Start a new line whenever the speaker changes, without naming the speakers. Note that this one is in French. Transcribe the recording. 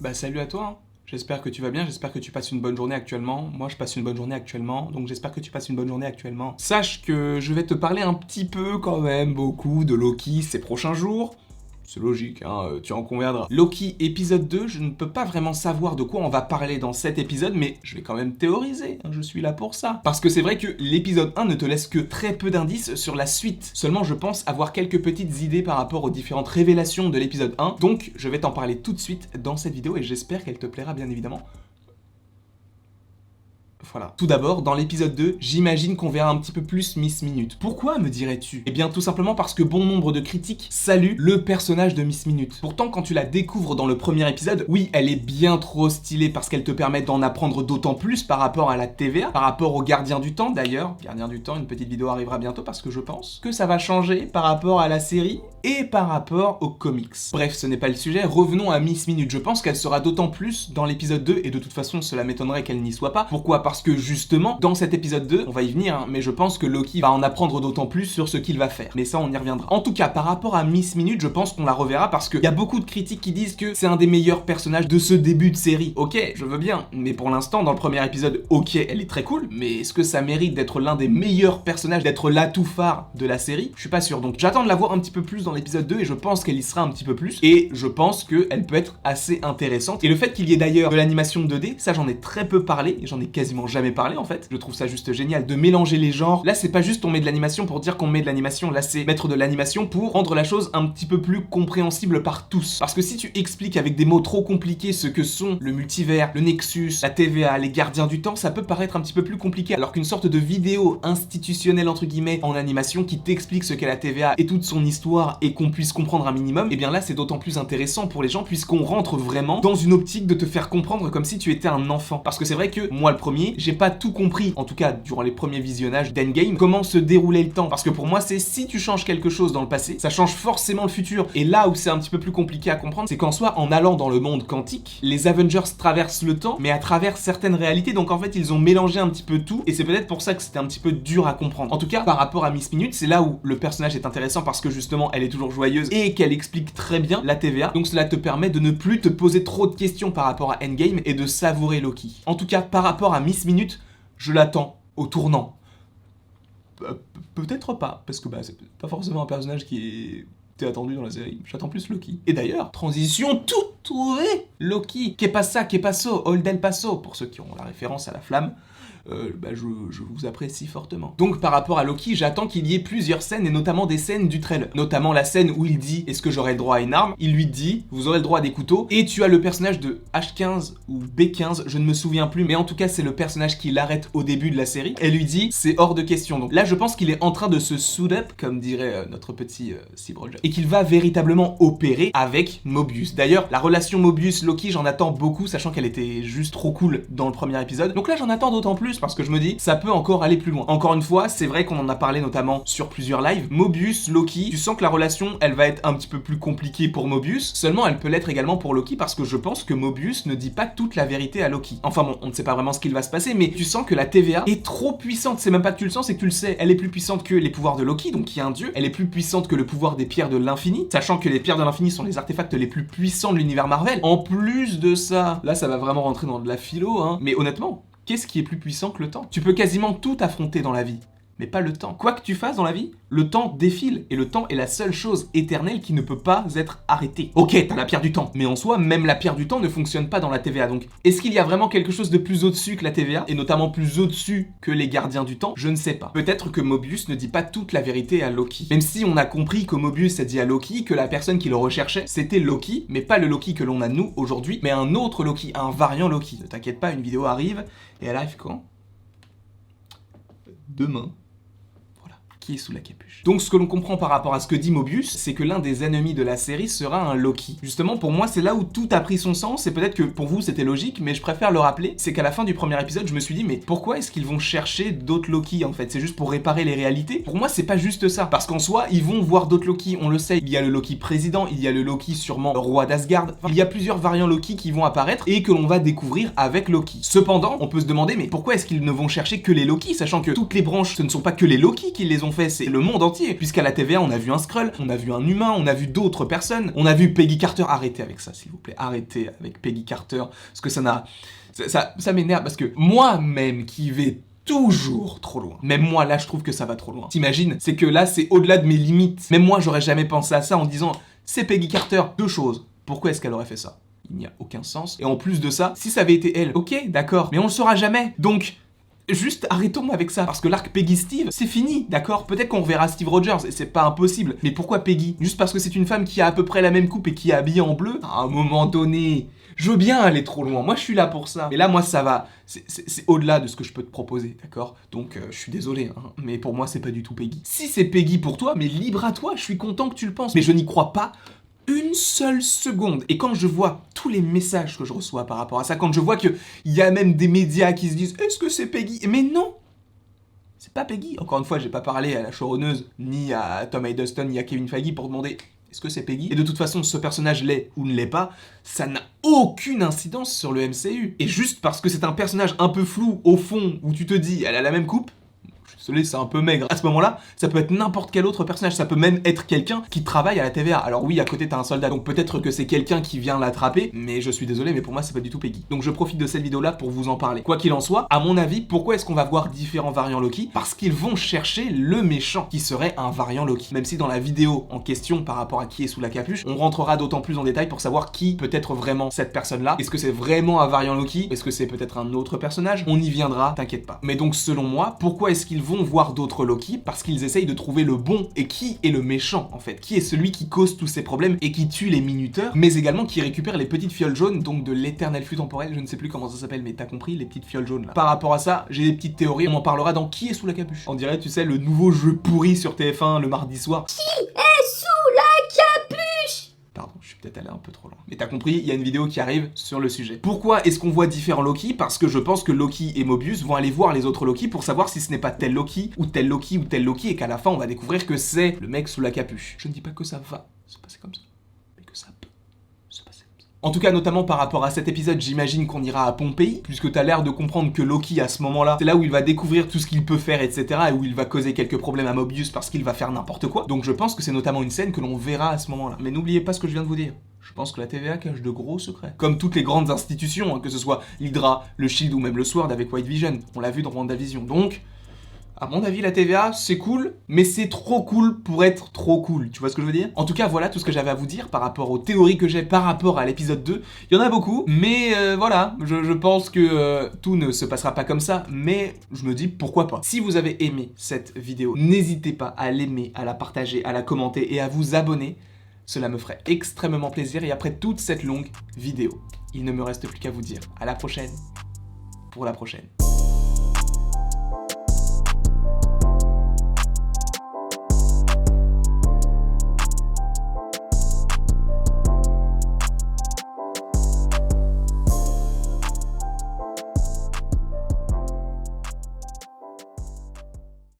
Bah salut à toi, hein. J'espère que tu vas bien, j'espère que tu passes une bonne journée actuellement. Moi je passe une bonne journée actuellement, donc j'espère que tu passes une bonne journée actuellement. Sache que je vais te parler un petit peu quand même, beaucoup de Loki ces prochains jours. C'est logique, hein, tu en conviendras. Loki épisode 2, je ne peux pas vraiment savoir de quoi on va parler dans cet épisode, mais je vais quand même théoriser, hein, je suis là pour ça. Parce que c'est vrai que l'épisode 1 ne te laisse que très peu d'indices sur la suite. Seulement je pense avoir quelques petites idées par rapport aux différentes révélations de l'épisode 1, donc je vais t'en parler tout de suite dans cette vidéo et j'espère qu'elle te plaira bien évidemment. Voilà. Tout d'abord, dans l'épisode 2, j'imagine qu'on verra un petit peu plus Miss Minute. Pourquoi, me dirais-tu? Eh bien, tout simplement parce que bon nombre de critiques saluent le personnage de Miss Minute. Pourtant, quand tu la découvres dans le premier épisode, oui, elle est bien trop stylée parce qu'elle te permet d'en apprendre d'autant plus par rapport à la TVA, par rapport au Gardien du Temps d'ailleurs. Gardien du Temps, une petite vidéo arrivera bientôt parce que je pense que ça va changer par rapport à la série et par rapport aux comics. Bref, ce n'est pas le sujet, revenons à Miss Minute. Je pense qu'elle sera d'autant plus dans l'épisode 2 et de toute façon, cela m'étonnerait qu'elle n'y soit pas. Pourquoi? Parce que justement, dans cet épisode 2, on va y venir, hein, mais je pense que Loki va en apprendre d'autant plus sur ce qu'il va faire. Mais ça, on y reviendra. En tout cas, par rapport à Miss Minute, je pense qu'on la reverra parce qu'il y a beaucoup de critiques qui disent que c'est un des meilleurs personnages de ce début de série. Ok, je veux bien, mais pour l'instant, dans le premier épisode, ok, elle est très cool, mais est-ce que ça mérite d'être l'un des meilleurs personnages, d'être l'atout phare de la série? Je suis pas sûr, donc j'attends de la voir un petit peu plus dans l'épisode 2 et je pense qu'elle y sera un petit peu plus, et je pense qu'elle peut être assez intéressante. Et le fait qu'il y ait d'ailleurs de l'animation 2D, ça j'en ai très peu parlé, et j'en ai quasiment jamais parlé en fait. Je trouve ça juste génial de mélanger les genres. Là, c'est pas juste on met de l'animation pour dire qu'on met de l'animation, là c'est mettre de l'animation pour rendre la chose un petit peu plus compréhensible par tous. Parce que si tu expliques avec des mots trop compliqués ce que sont le multivers, le Nexus, la TVA, les gardiens du temps, ça peut paraître un petit peu plus compliqué. Alors qu'une sorte de vidéo institutionnelle entre guillemets en animation qui t'explique ce qu'est la TVA et toute son histoire et qu'on puisse comprendre un minimum, et bien là c'est d'autant plus intéressant pour les gens puisqu'on rentre vraiment dans une optique de te faire comprendre comme si tu étais un enfant. Parce que c'est vrai que moi le premier, j'ai pas tout compris, en tout cas durant les premiers visionnages d'Endgame, comment se déroulait le temps. Parce que pour moi c'est si tu changes quelque chose dans le passé, ça change forcément le futur. Et là où c'est un petit peu plus compliqué à comprendre, c'est qu'en soi, en allant dans le monde quantique, les Avengers traversent le temps, mais à travers certaines réalités, donc en fait ils ont mélangé un petit peu tout, et c'est peut-être pour ça que c'était un petit peu dur à comprendre. En tout cas, par rapport à Miss Minute, c'est là où le personnage est intéressant parce que justement elle est toujours joyeuse et qu'elle explique très bien la TVA, donc cela te permet de ne plus te poser trop de questions par rapport à Endgame et de savourer Loki. En tout cas, par rapport à Miss Minute, je l'attends au tournant. Peut-être pas, parce que c'est pas forcément un personnage qui est attendu dans la série. J'attends plus Loki. Et d'ailleurs, transition toute trouvée. Loki, que pasa, que paso, Old El Paso, pour ceux qui ont la référence à la flamme. Je vous apprécie fortement. Donc par rapport à Loki, j'attends qu'il y ait plusieurs scènes et notamment des scènes du trailer. Notamment la scène où il dit est-ce que j'aurai le droit à une arme? Il lui dit vous aurez le droit à des couteaux et tu as le personnage de H15 ou B15, je ne me souviens plus, mais en tout cas c'est le personnage qui l'arrête au début de la série. Elle lui dit c'est hors de question. Donc là je pense qu'il est en train de se suit up, comme dirait notre petit Cybrol, et qu'il va véritablement opérer avec Mobius. D'ailleurs la relation Mobius-Loki j'en attends beaucoup, sachant qu'elle était juste trop cool dans le premier épisode. Donc là j'en attends d'autant plus parce que je me dis ça peut encore aller plus loin. Encore une fois, c'est vrai qu'on en a parlé notamment sur plusieurs lives. Mobius, Loki, tu sens que la relation elle va être un petit peu plus compliquée pour Mobius, seulement elle peut l'être également pour Loki parce que je pense que Mobius ne dit pas toute la vérité à Loki. Enfin bon, on ne sait pas vraiment ce qu'il va se passer, mais tu sens que la TVA est trop puissante. C'est même pas que tu le sens, c'est que tu le sais. Elle est plus puissante que les pouvoirs de Loki, donc qui est un dieu. Elle est plus puissante que le pouvoir des pierres de l'infini, sachant que les pierres de l'infini sont les artefacts les plus puissants de l'univers Marvel. En plus de ça, là ça va vraiment rentrer dans de la philo, hein. Mais honnêtement, qu'est-ce qui est plus puissant que le temps? Tu peux quasiment tout affronter dans la vie, mais pas le temps. Quoi que tu fasses dans la vie, le temps défile, et le temps est la seule chose éternelle qui ne peut pas être arrêtée. Ok, t'as la pierre du temps, mais en soi, même la pierre du temps ne fonctionne pas dans la TVA, donc est-ce qu'il y a vraiment quelque chose de plus au-dessus que la TVA, et notamment plus au-dessus que les gardiens du temps? Je ne sais pas. Peut-être que Mobius ne dit pas toute la vérité à Loki. Même si on a compris que Mobius a dit à Loki que la personne qui le recherchait, c'était Loki, mais pas le Loki que l'on a nous aujourd'hui, mais un autre Loki, un variant Loki. Ne t'inquiète pas, une vidéo arrive, et elle arrive quand? Demain. Qui est sous la capuche. Donc ce que l'on comprend par rapport à ce que dit Mobius, c'est que l'un des ennemis de la série sera un Loki. Justement, pour moi, c'est là où tout a pris son sens, et peut-être que pour vous c'était logique, mais je préfère le rappeler, c'est qu'à la fin du premier épisode, je me suis dit, mais pourquoi est-ce qu'ils vont chercher d'autres Loki en fait? C'est juste pour réparer les réalités? Pour moi, c'est pas juste ça, parce qu'en soi, ils vont voir d'autres Loki, on le sait, il y a le Loki président, il y a le Loki sûrement roi d'Asgard, enfin, il y a plusieurs variants Loki qui vont apparaître et que l'on va découvrir avec Loki. Cependant, on peut se demander, mais pourquoi est-ce qu'ils ne vont chercher que les Loki, sachant que toutes les branches, ce ne sont pas que les Loki qui les ont fait fait, c'est le monde entier. Puisqu'à la TVA, on a vu un Skrull, on a vu un humain, on a vu d'autres personnes. On a vu Peggy Carter. Arrêtez avec ça, s'il vous plaît. Arrêtez avec Peggy Carter. Parce que ça m'énerve. Parce que moi-même qui vais toujours trop loin. Même moi, là, je trouve que ça va trop loin. T'imagines? C'est que là, c'est au-delà de mes limites. Même moi, j'aurais jamais pensé à ça en disant, c'est Peggy Carter. Deux choses. Pourquoi est-ce qu'elle aurait fait ça? Il n'y a aucun sens. Et en plus de ça, si ça avait été elle, ok, d'accord, mais on le saura jamais. Donc, juste arrêtons avec ça. Parce que l'arc Peggy-Steve, c'est fini, d'accord? Peut-être qu'on reverra Steve Rogers, et c'est pas impossible. Mais pourquoi Peggy? Juste parce que c'est une femme qui a à peu près la même coupe et qui est habillée en bleu? À un moment donné, je veux bien aller trop loin. Moi, je suis là pour ça. Mais là, moi, ça va. C'est au-delà de ce que je peux te proposer, d'accord? Donc, je suis désolé, hein, mais pour moi, c'est pas du tout Peggy. Si c'est Peggy pour toi, mais libre à toi, je suis content que tu le penses. Mais je n'y crois pas une seule seconde. Et quand je vois tous les messages que je reçois par rapport à ça, quand je vois qu'il y a même des médias qui se disent « Est-ce que c'est Peggy ?» Mais non, c'est pas Peggy. Encore une fois, j'ai pas parlé à la showrunneuse, ni à Tom Hiddleston, ni à Kevin Feige pour demander « Est-ce que c'est Peggy ?» Et de toute façon, ce personnage l'est ou ne l'est pas, ça n'a aucune incidence sur le MCU. Et juste parce que c'est un personnage un peu flou, au fond, où tu te dis « Elle a la même coupe », désolé, c'est un peu maigre. À ce moment-là, ça peut être n'importe quel autre personnage. Ça peut même être quelqu'un qui travaille à la TVA. Alors oui, à côté, t'as un soldat, donc peut-être que c'est quelqu'un qui vient l'attraper, mais je suis désolé, mais pour moi, c'est pas du tout Peggy. Donc je profite de cette vidéo-là pour vous en parler. Quoi qu'il en soit, à mon avis, pourquoi est-ce qu'on va voir différents variants Loki? Parce qu'ils vont chercher le méchant, qui serait un variant Loki. Même si dans la vidéo en question, par rapport à qui est sous la capuche, on rentrera d'autant plus en détail pour savoir qui peut être vraiment cette personne-là. Est-ce que c'est vraiment un variant Loki? Est-ce que c'est peut-être un autre personnage? On y viendra, t'inquiète pas. Mais donc, selon moi, pourquoi est-ce qu'ils vont voir d'autres Loki? Parce qu'ils essayent de trouver le bon. Et qui est le méchant, en fait? Qui est celui qui cause tous ces problèmes et qui tue les minuteurs, mais également qui récupère les petites fioles jaunes, donc de l'éternel flux temporel, je ne sais plus comment ça s'appelle, mais t'as compris, les petites fioles jaunes là. Par rapport à ça, j'ai des petites théories, on en parlera dans Qui est sous la capuche. On dirait, tu sais, le nouveau jeu pourri sur TF1 le mardi soir. Qui est sous la capuche? Pardon, je suis peut-être allé un peu trop loin. Mais t'as compris, il y a une vidéo qui arrive sur le sujet. Pourquoi est-ce qu'on voit différents Loki? Parce que je pense que Loki et Mobius vont aller voir les autres Loki pour savoir si ce n'est pas tel Loki, ou tel Loki, ou tel Loki, et qu'à la fin, on va découvrir que c'est le mec sous la capuche. Je ne dis pas que ça va se passer comme ça, mais que ça peut se passer comme ça. En tout cas, notamment par rapport à cet épisode, j'imagine qu'on ira à Pompéi, puisque t'as l'air de comprendre que Loki, à ce moment-là, c'est là où il va découvrir tout ce qu'il peut faire, etc., et où il va causer quelques problèmes à Mobius parce qu'il va faire n'importe quoi. Donc je pense que c'est notamment une scène que l'on verra à ce moment-là. Mais n'oubliez pas ce que je viens de vous dire. Je pense que la TVA cache de gros secrets. Comme toutes les grandes institutions, hein, que ce soit l'Hydra, le Shield ou même le Sword avec White Vision. On l'a vu dans WandaVision. Donc, à mon avis, la TVA, c'est cool, mais c'est trop cool pour être trop cool. Tu vois ce que je veux dire? En tout cas, voilà tout ce que j'avais à vous dire par rapport aux théories que j'ai par rapport à l'épisode 2. Il y en a beaucoup, mais voilà, je pense que tout ne se passera pas comme ça, mais je me dis pourquoi pas. Si vous avez aimé cette vidéo, n'hésitez pas à l'aimer, à la partager, à la commenter et à vous abonner. Cela me ferait extrêmement plaisir et après toute cette longue vidéo, il ne me reste plus qu'à vous dire à la prochaine pour la prochaine.